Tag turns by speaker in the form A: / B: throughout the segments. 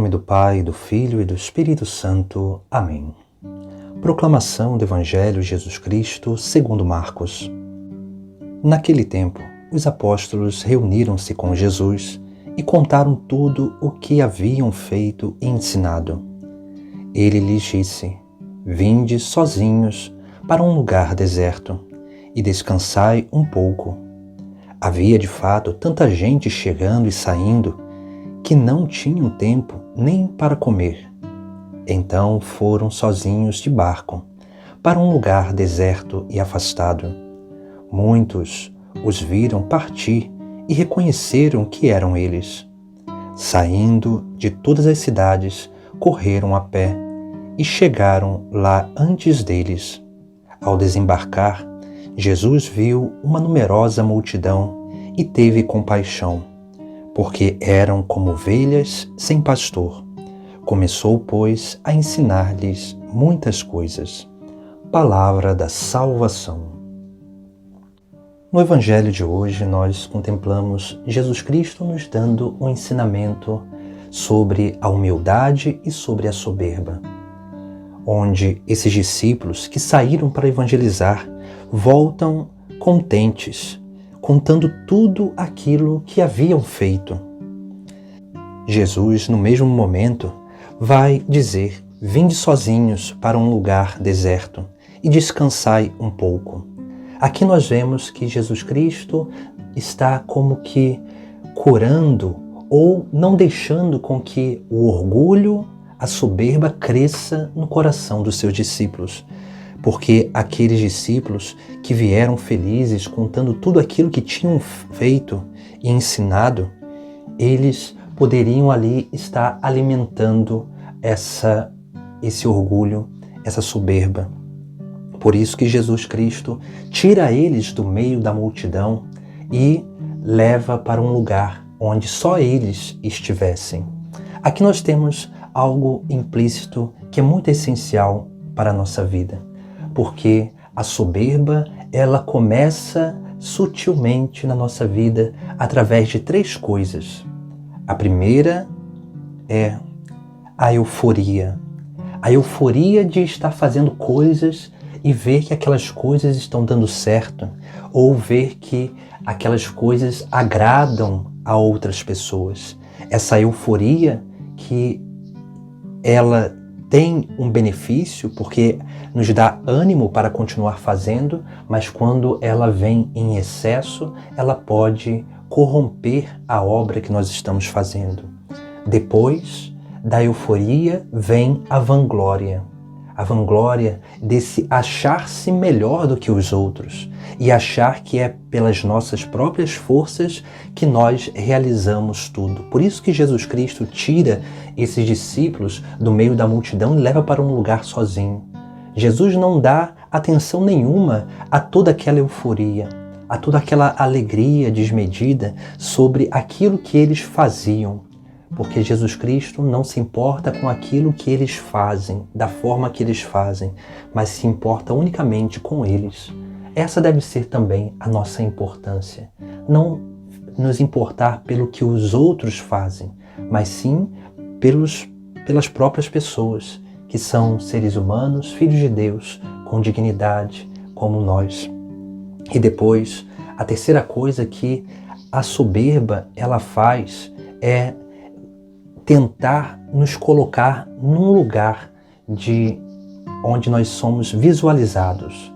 A: nome do Pai, do Filho e do Espírito Santo. Amém. Proclamação do Evangelho de Jesus Cristo segundo Marcos. Naquele tempo, os apóstolos reuniram-se com Jesus e contaram tudo o que haviam feito e ensinado. Ele lhes disse: Vinde sozinhos para um lugar deserto e descansai um pouco. Havia de fato tanta gente chegando e saindo que não tinham tempo nem para comer. Então foram sozinhos de barco para um lugar deserto e afastado. Muitos os viram partir e reconheceram que eram eles. Saindo de todas as cidades, correram a pé e chegaram lá antes deles. Ao desembarcar, Jesus viu uma numerosa multidão e teve compaixão, porque eram como ovelhas sem pastor. Começou, pois, a ensinar-lhes muitas coisas. Palavra da salvação. No Evangelho de hoje, nós contemplamos Jesus Cristo nos dando um ensinamento sobre a humildade e sobre a soberba, onde esses discípulos que saíram para evangelizar voltam contentes, contando tudo aquilo que haviam feito. Jesus, no mesmo momento, vai dizer: Vinde sozinhos para um lugar deserto e descansai um pouco. Aqui nós vemos que Jesus Cristo está como que curando ou não deixando com que o orgulho, a soberba cresça no coração dos seus discípulos. Porque aqueles discípulos que vieram felizes, contando tudo aquilo que tinham feito e ensinado, eles poderiam ali estar alimentando esse orgulho, essa soberba. Por isso que Jesus Cristo tira eles do meio da multidão e leva para um lugar onde só eles estivessem. Aqui nós temos algo implícito que é muito essencial para a nossa vida. Porque a soberba, ela começa sutilmente na nossa vida através de três coisas. A primeira é a euforia. A euforia de estar fazendo coisas e ver que aquelas coisas estão dando certo, ou ver que aquelas coisas agradam a outras pessoas. Essa euforia que ela tem um benefício porque nos dá ânimo para continuar fazendo, mas quando ela vem em excesso, ela pode corromper a obra que nós estamos fazendo. Depois da euforia vem a vanglória. A vanglória desse achar-se melhor do que os outros e achar que é pelas nossas próprias forças que nós realizamos tudo. Por isso que Jesus Cristo tira esses discípulos do meio da multidão e leva para um lugar sozinho. Jesus não dá atenção nenhuma a toda aquela euforia, a toda aquela alegria desmedida sobre aquilo que eles faziam. Porque Jesus Cristo não se importa com aquilo que eles fazem, da forma que eles fazem, mas se importa unicamente com eles. Essa deve ser também a nossa importância. Não nos importar pelo que os outros fazem, mas sim pelas próprias pessoas, que são seres humanos, filhos de Deus, com dignidade, como nós. E depois, a terceira coisa que a soberba ela faz é tentar nos colocar num lugar onde nós somos visualizados,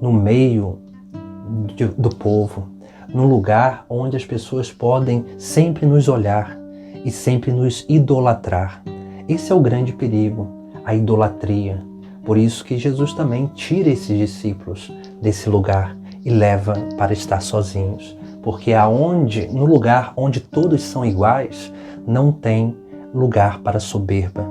A: no meio do povo, num lugar onde as pessoas podem sempre nos olhar e sempre nos idolatrar. Esse é o grande perigo, a idolatria. Por isso que Jesus também tira esses discípulos desse lugar e leva para estar sozinhos. Porque no lugar onde todos são iguais, não tem lugar para soberba.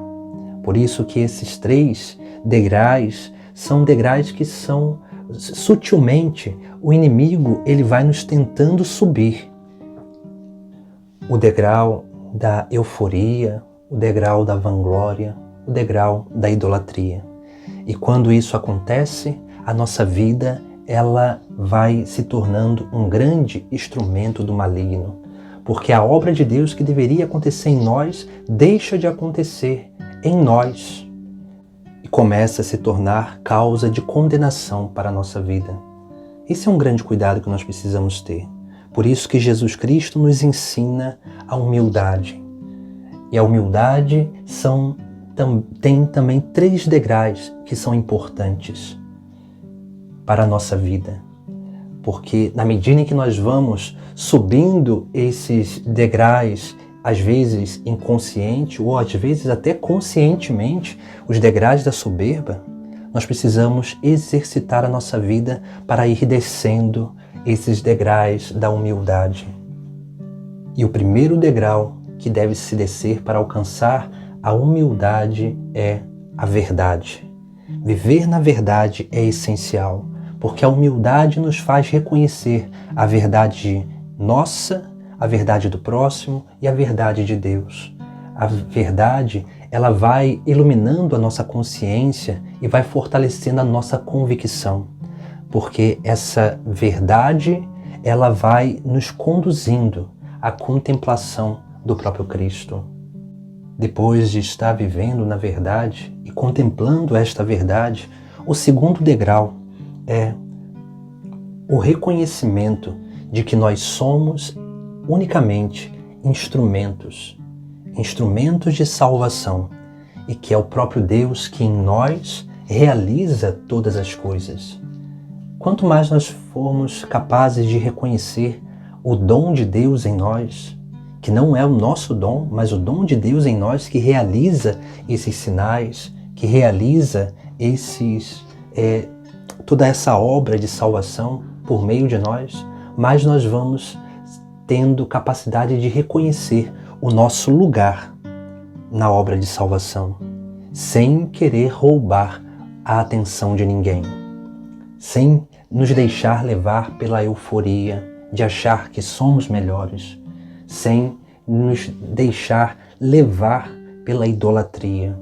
A: Por isso que esses três degraus são degraus que são sutilmente o inimigo ele vai nos tentando subir. O degrau da euforia, o degrau da vanglória, o degrau da idolatria. E quando isso acontece, a nossa vida ela vai se tornando um grande instrumento do maligno. porque a obra de Deus que deveria acontecer em nós deixa de acontecer em nós e começa a se tornar causa de condenação para a nossa vida. Esse é um grande cuidado que nós precisamos ter. Por isso que Jesus Cristo nos ensina a humildade. E a humildade tem também 3 degraus que são importantes para a nossa vida. Porque na medida em que nós vamos subindo esses degraus, às vezes inconsciente ou às vezes até conscientemente, os degraus da soberba, nós precisamos exercitar a nossa vida para ir descendo esses degraus da humildade. E o primeiro degrau que deve se descer para alcançar a humildade é a verdade. Viver na verdade é essencial, porque a humildade nos faz reconhecer a verdade nossa, a verdade do próximo e a verdade de Deus. A verdade, ela vai iluminando a nossa consciência e vai fortalecendo a nossa convicção, porque essa verdade, ela vai nos conduzindo à contemplação do próprio Cristo. Depois de estar vivendo na verdade e contemplando esta verdade, o segundo degrau é o reconhecimento de que nós somos unicamente instrumentos de salvação e que é o próprio Deus que em nós realiza todas as coisas. Quanto mais nós formos capazes de reconhecer o dom de Deus em nós, que não é o nosso dom, mas o dom de Deus em nós que realiza esses sinais, que realiza toda essa obra de salvação por meio de nós, mais nós vamos tendo capacidade de reconhecer o nosso lugar na obra de salvação, sem querer roubar a atenção de ninguém, sem nos deixar levar pela euforia de achar que somos melhores, sem nos deixar levar pela idolatria.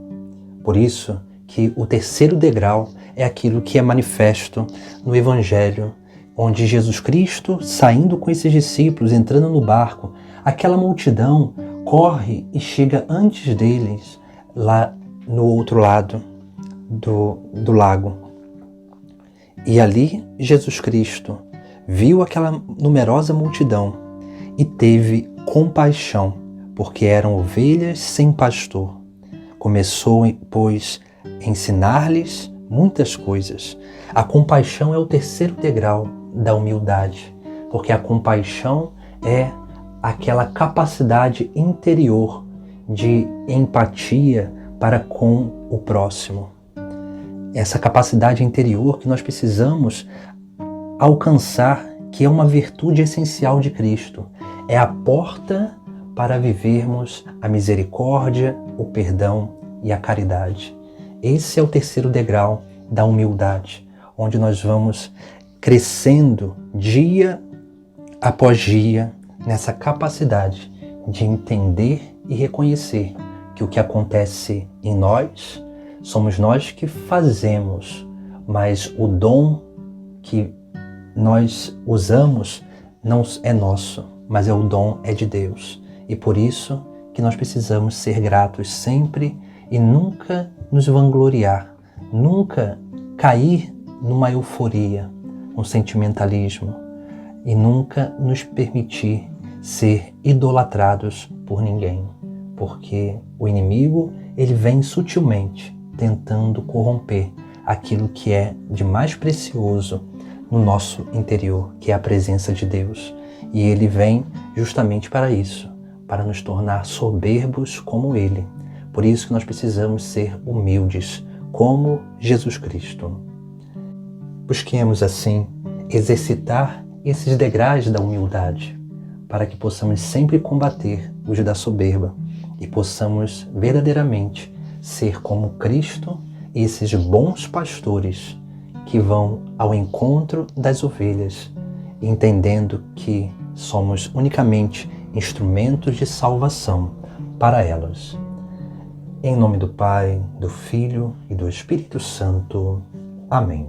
A: Por isso que o terceiro degrau é aquilo que é manifesto no Evangelho, onde Jesus Cristo, saindo com esses discípulos, entrando no barco, aquela multidão corre e chega antes deles, lá no outro lado do lago. E ali Jesus Cristo viu aquela numerosa multidão e teve compaixão, porque eram ovelhas sem pastor. Começou, pois, a ensinar-lhes muitas coisas. A compaixão é o terceiro degrau da humildade, porque a compaixão é aquela capacidade interior de empatia para com o próximo. Essa capacidade interior que nós precisamos alcançar, que é uma virtude essencial de Cristo. É a porta para vivermos a misericórdia, o perdão e a caridade. Esse é o terceiro degrau da humildade, onde nós vamos crescendo dia após dia nessa capacidade de entender e reconhecer que o que acontece em nós, somos nós que fazemos, mas o dom que nós usamos não é nosso, mas o dom é de Deus. E por isso que nós precisamos ser gratos sempre e nunca nos vangloriar, nunca cair numa euforia, um sentimentalismo e nunca nos permitir ser idolatrados por ninguém, porque o inimigo, ele vem sutilmente tentando corromper aquilo que é de mais precioso no nosso interior, que é a presença de Deus. E ele vem justamente para isso, para nos tornar soberbos como ele. Por isso que nós precisamos ser humildes, como Jesus Cristo. Busquemos assim exercitar esses degraus da humildade, para que possamos sempre combater os da soberba e possamos verdadeiramente ser como Cristo, esses bons pastores que vão ao encontro das ovelhas, entendendo que somos unicamente instrumentos de salvação para elas. Em nome do Pai, do Filho e do Espírito Santo. Amém.